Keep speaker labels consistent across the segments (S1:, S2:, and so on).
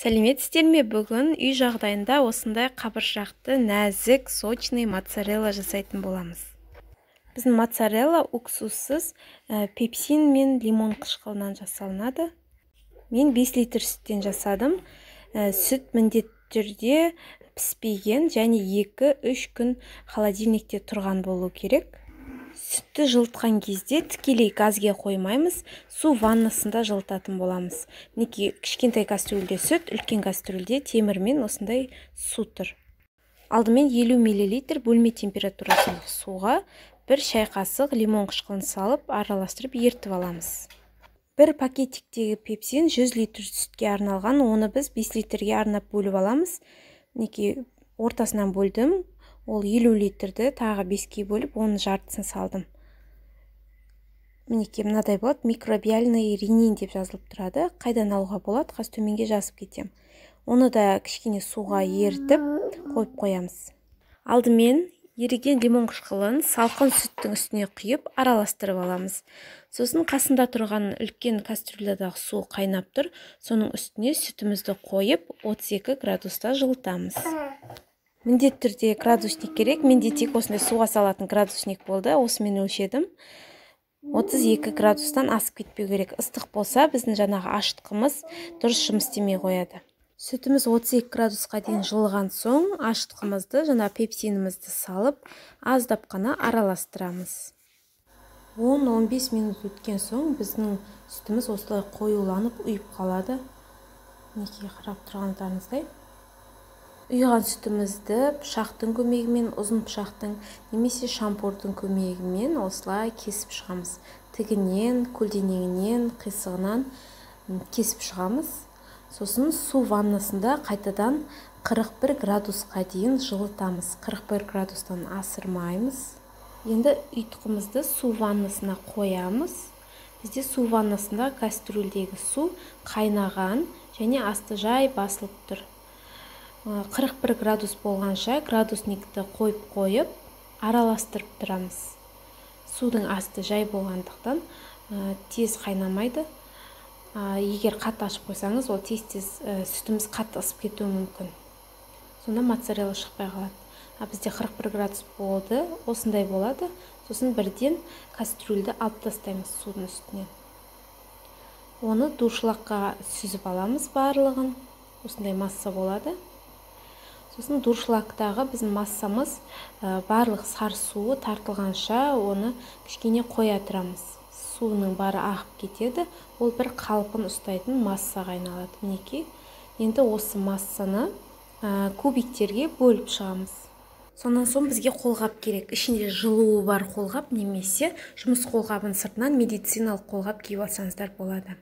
S1: Сәлеметсіздер ме? Бүгін үй жағдайында осындай қабыршақты, нәзік, сочный моцарелла жасайтын боламыз. Біздің моцарелла уксуссыз пепсин мен лимон қышқылынан жасалынады. Мен 5 литр сүттен жасадым. Сүт міндетті түрде піспеген және 2-3 күн холодильникте тұрған болу керек. Сүтті жылытқан кезде тікелей газге қоймаймыз, су ваннасында жылытатын боламыз. Мінекей кішкентай кастрюльде сүт, үлкен кастрюльде темірмен осындай су тұр. Алдымен 50 мл бөлме температурасындағы суға 1 шай қасық лимон қышқылын салып, араластырып ертіп аламыз. Бір пакетиктегі пепсин 100 литр сүтке арналған, оны біз 5 литрге арнап бөліп аламыз. Мінекей ортасынан бөлдім. Ол 50 литрді тағы 5-ке бөліп, оның жартысын салдым. Мінекей мынадай болады, микробиальный ринин деп жазылып тұрады. Қайдан алуға болады, қаз төменге жазып кетем. Оны да кішкене суға ертіп қойып қоямыз. Алдымен еріген лимон қышқылын салқын сүттің үстіне құйып араластырып аламыз. Сосын қасында тұрған үлкен кастрюлядағы су қайнап тұр. Соның үстіне сүтімізді қойып 32 градуста жылытамыз. Міндетті түрде градусник керек. Менде тек осындай суға салатын градусник болды. Осымен өлшедім. 32 градустан асып кетпеу керек. Ыстық болса, біздің жаңағы ашытқымыз дұрыс жұмыс істемей қояды. Сүтіміз 32 градусқа дейін жылыған соң, ашытқымызды, жаңа пепсинімізді салып, аздап қана араластырамыз. 10-15 минут өткен соң, біздің сүтіміз осылай қоюланып, ұйып қалады. Мінекей қарап тұрғандарыңыздай. Ұйыған сүтімізді пышақтың көмегімен, ұзын пышақтың немесе шампурдың көмегімен осылай кесіп шығамыз. Тігінен, көлденеңінен, қисығынан кесіп шығамыз. Сосын су ваннасында қайтадан 41 градусқа дейін жылытамыз. 41 градустан асырмаймыз. Енді ұйытқымызды су ваннасына қоямыз. Бізде су ваннасында кастрюльдегі су қайнаған және асты жай басылып тұр. 41 градус болғанша градусникті қойып араластырып тұрамыз. Судың асты жай болғандықтан тез қайнамайды. Егер қатты ашып қойсаңыз, ол тез сүтіміз қатты ысып кетуі мүмкін. Сонда моцарелла шықпай қалады. Бізде 41 градус болды, осындай болады. Сосын бірден кастрюльді алып тастаймыз судың үстінен. Оны дуршлагқа сүзіп аламыз барлығын. Осындай масса болады. Сосын дуршлагтағы біздің массамыз барлық сар суы тартылғанша оны кішкене қоя тұрамыз. Суының бары ағып кетеді. Ол бір қалпын ұстайтын массаға айналады. Мінекей, енді осы массаны кубиктерге бөліп шығамыз. Сонан соң бізге қолғап керек. Ішінде жылуы бар қолғап немесе жұмыс қолғабын сыртынан медициналық қолғап киіп алсаңыздар болады.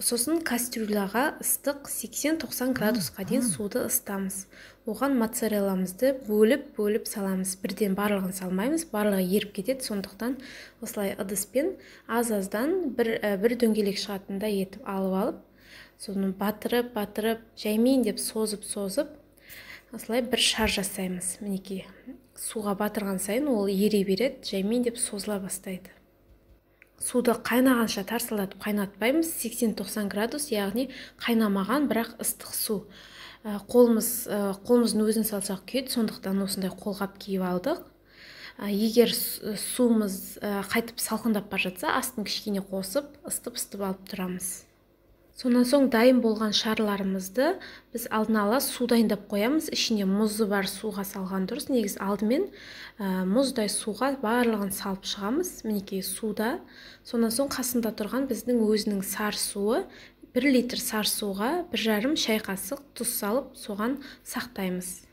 S1: Сосын кастрюляға ыстық 80-90 градусқа дейін суды ысытамыз. Оған моцарелламызды бөліп саламыз. Бірден барлығын салмаймыз, барлығы еріп кетеді, сондықтан осылай ыдыспен аз-аздан бір дөңгелек шығатындай етіп алып, соны батырып, жаймен деп созып, осылай бір шар жасаймыз. Мінекей, суға батырған сайын ол ере береді, жаймен деп созыла бастайды. Суды қайнағанша тарсылдатып қайнатпаймыз, 80-90 градус, яғни қайнамаған, бірақ ыстық су. Қолымыздың өзін салсақ күйеді, сондықтан осындай қолғап киіп алдық. Егер суымыз қайтып салқындап бара жатса, астын кішкене қосып, ыстып алып тұрамыз. Сонан соң дайын болған шарларымызды біз алдын ала су дайындап қоямыз. Ішіне мұзы бар суға салған дұрыс. Негізі алдымен мұздай суға барлығын салып шығамыз. Мінекей суда. Сонан соң қасында тұрған біздің өзінің сар суы, 1 литр сар суға 1,5 шай қасық тұз салып, соған сақтаймыз.